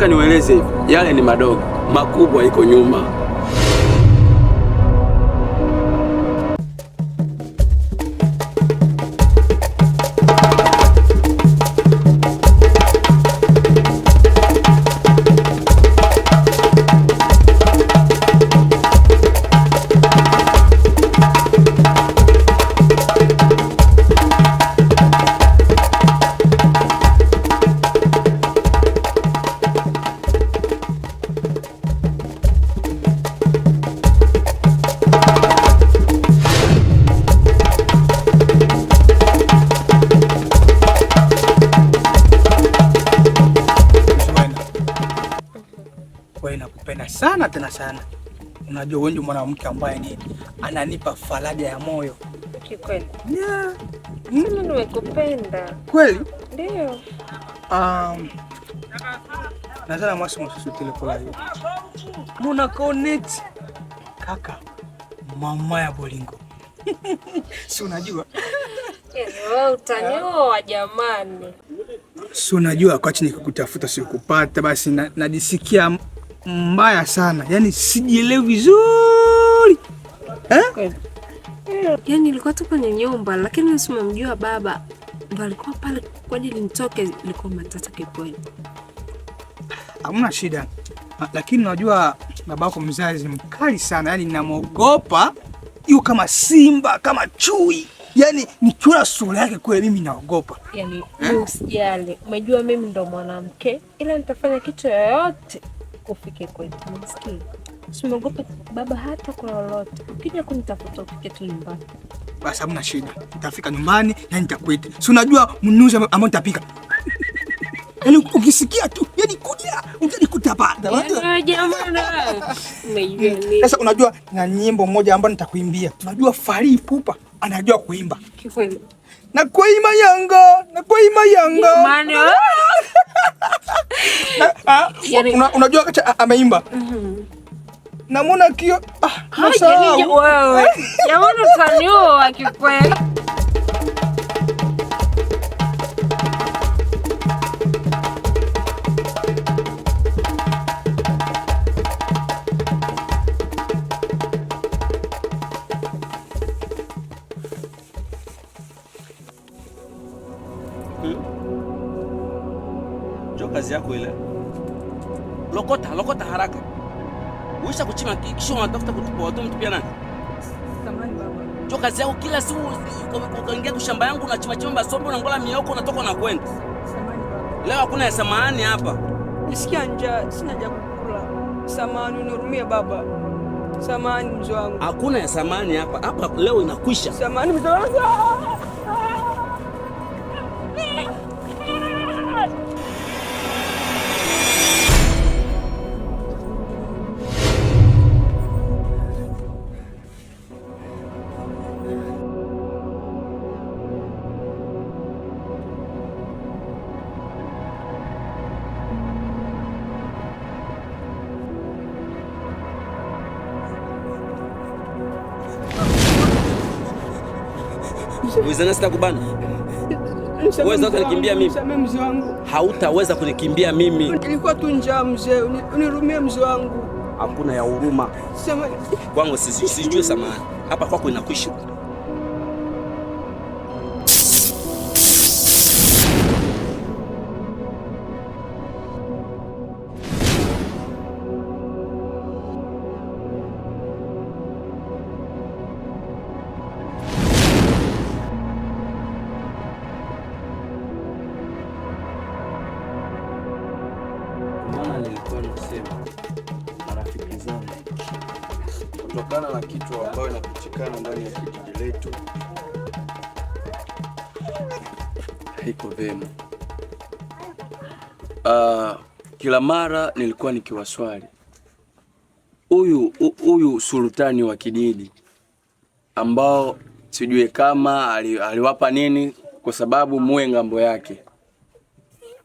nataka niwaeleze hivi, yale ni madogo, makubwa iko nyuma. Nakupenda sana tena sana. Unajua wewe ndio mwanamke ambaye ni ananipa faraja ya moyo. Kweli? Yeah. Mimi nimekupenda. Kweli? Ndio. Nazana mwasi msusutile kwa hiyo. Muna connect. Kaka, mama ya Bolingo. Si unajua? Wewe utanioa jamani. Si unajua wakati nikikutafuta sikupata, basi najisikia mbaya sana. Yaani sijielewi vizuri. Kweli. Yaani nilikuwa tu kwenye nyumba lakini usimamjua baba. Ndio alikuwa pale kwa ajili nitoke, ilikuwa matata kikweli. Hamna shida. Lakini unajua babako mzazi mkali sana. Yaani ninamuogopa. Yu kama simba, kama chui. Yaani nikiona sura yake kweli mimi naogopa. Yaani usijali. Umejua mimi ndo mwanamke, ila nitafanya kitu yoyote ufike kwetu. Unasikia? Usiogope baba hata kwa lolote. Ukija kunitafuta ufike tu nyumbani. Basi hamna shida. Nitafika nyumbani na nitakuita. Si unajua mnunuzi ambao nitapika. Yaani ukisikia tu, yaani kuja, unanikuta hapa. Jamani. Sasa unajua na nyimbo moja ambayo nitakuimbia. Unajua Fally Ipupa anajua kuimba. Kikweli. Na kuima yanga, na kuima yanga. Jamani. Unajua kacha ameimba. Namona kio nasahau wewe. Jamani utanioa kikweli. Kazi yako ile. Lokota haraka. Uisha kuchima kisho unatafuta kutupa watu mtupia nani? Samahani baba. Jo kazi yako kila siku ukaingia kushamba yangu na chima basombo unangola mioko unatoka na kwenda. Samahani baba. Leo hakuna ya samahani hapa. Nisikia njaa, sina haja kukula. Samahani unirumie baba. Samahani mzee wangu. Hakuna ya samahani hapa. Hapa leo inakwisha. Samahani mzee wangu. Uwezana sitakubana. Uweza kunikimbia mimi. Mzee wangu. Hautaweza kunikimbia mimi. Ilikuwa tu njaa mzee, unirumie mzee wangu. Hakuna ya huruma. Sema kwangu sijui samahani. Hapa kwako inakwisha. Marafiki zangu, kutokana na kitu ambayo inapitikana ndani ya kijiji letu haiko vema. Kila mara nilikuwa nikiwaswali huyu sultani wa kijiji ambao sijui kama aliwapa nini, kwa sababu muwe ngambo yake.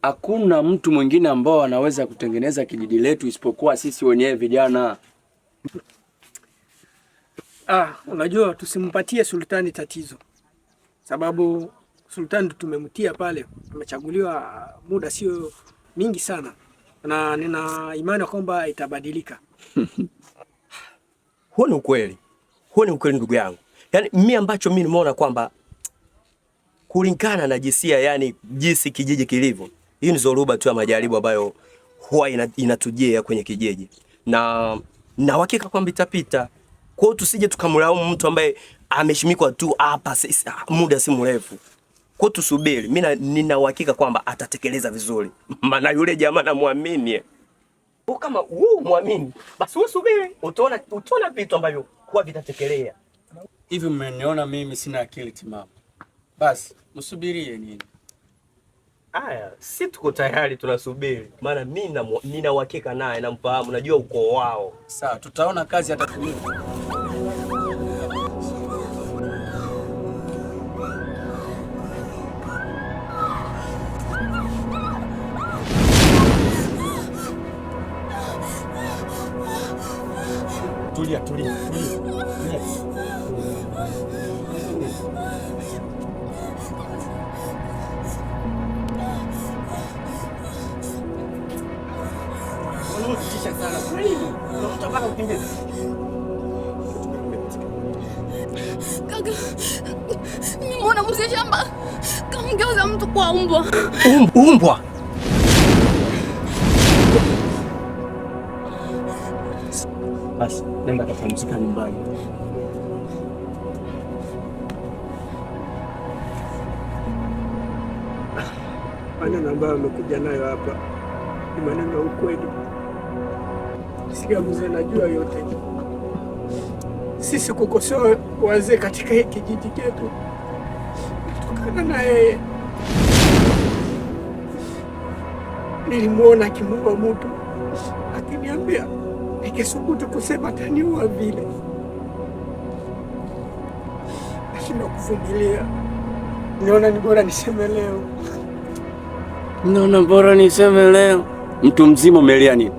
Hakuna mtu mwingine ambao anaweza kutengeneza kijiji letu isipokuwa sisi wenyewe vijana. Unajua tusimpatie sultani tatizo, sababu sultani tumemtia pale, amechaguliwa muda sio mingi sana. na nina imani kwamba itabadilika. Huo ni ukweli. Huo ni ukweli ndugu yangu. Yaani mimi ambacho mimi nimeona kwamba kulingana na jinsia, yani jinsi kijiji kilivyo, hii ni zoruba tu ya majaribu ambayo huwa inatujia kwenye kijiji. Na uhakika kwamba itapita. Kwa hiyo tusije tukamlaumu mtu ambaye ameshimikwa tu hapa muda si mrefu. Kwa hiyo tusubiri. Mimi nina uhakika kwamba atatekeleza vizuri. Maana yule jamaa namwamini. Kama muamini, basi usubiri. Utaona vitu ambavyo kwa vitatekelea. Hivi mmeniona mimi sina akili timamu. Basi msubirie nini? Aya, si tuko tayari tunasubiri. Maana mimi nina uhakika naye, namfahamu, najua ukoo wao. Sawa, tutaona kazi atatumia. Tulia. Kaka, nimeona mzee shamba kamgeuza mtu kwa umbwa. Umbwa? Basi, nenda kapumzika nyumbani. Maneno ambayo amekuja nayo hapa ni maneno ya ukweli. Sikia mzee, najua yote. Sisi kukosoa wazee katika hiki kijiji chetu kutokana na yeye. Nilimuona akimuua mtu, akiniambia nikisubutu kusema taniua vile. Nashindwa kuvumilia. Niona ni bora niseme leo. Naona bora niseme leo. Mtu mzima umelia nini?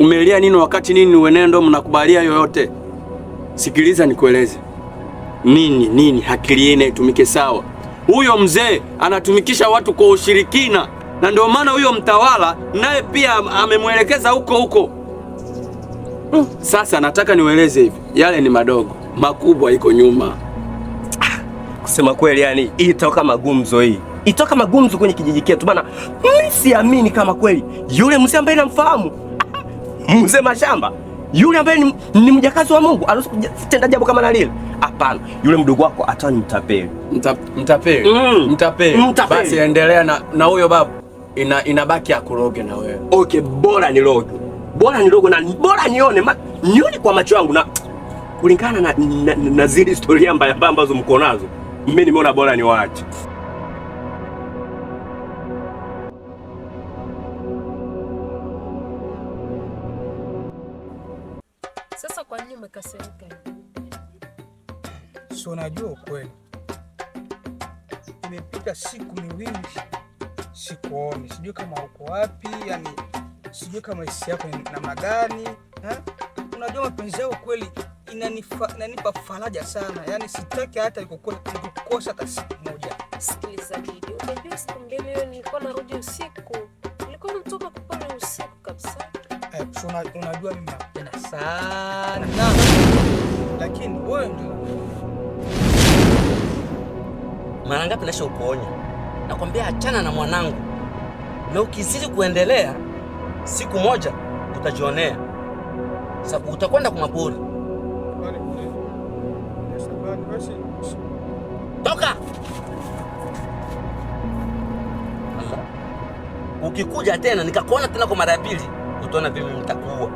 Umelia nini wakati nini uenendo mnakubalia yoyote? Sikiliza nikueleze. Nini akili yenu itumike sawa. Huyo mzee anatumikisha watu kwa ushirikina, na ndio maana huyo mtawala naye pia amemwelekeza huko. Sasa nataka niueleze hivi. Yale ni madogo, makubwa iko nyuma. Kusema kweli, yani itoka magumzo hii. Itoka magumzo kwenye kijiji chetu bana. Mimi siamini kama kweli yule mzee ambaye namfahamu, mzee Mashamba, yule ambaye ni mjakazi wa Mungu, anaweza kutenda jambo kama lile. Hapana, yule mdogo wako atawa ni mtapeli. Mtapeli. Basi endelea na huyo babu. Inabaki akuroge na wewe. Okay, bora niroge na bora nione kwa macho yangu, na kulingana na zile historia mbaya ambazo mko nazo, mimi nimeona bora niwaache. Sasa kwa nini umekasirika? So najua ukweli. Imepita siku miwili sikuoni. Sijui kama uko wapi, yani sijui kama hisia yako ni namna gani. Unajua mapenzi yako kweli inanipa faraja sana. Yani sitaki hata kukosa hata siku moja. Sikiliza Didi, unajua siku mbili hiyo nilikuwa narudi usiku. Nilikuwa natoka kupanda usiku kabisa. So unajua mimi napenda sana. Lakini wewe ndio mara ngapi nashakuonya? Nakwambia achana na mwanangu. Na ukizidi kuendelea, siku moja utajionea. Sababu utakwenda kwa mapori. Toka! Ukikuja tena nikakuona tena kwa mara ya pili, utaona mimi nitakuua.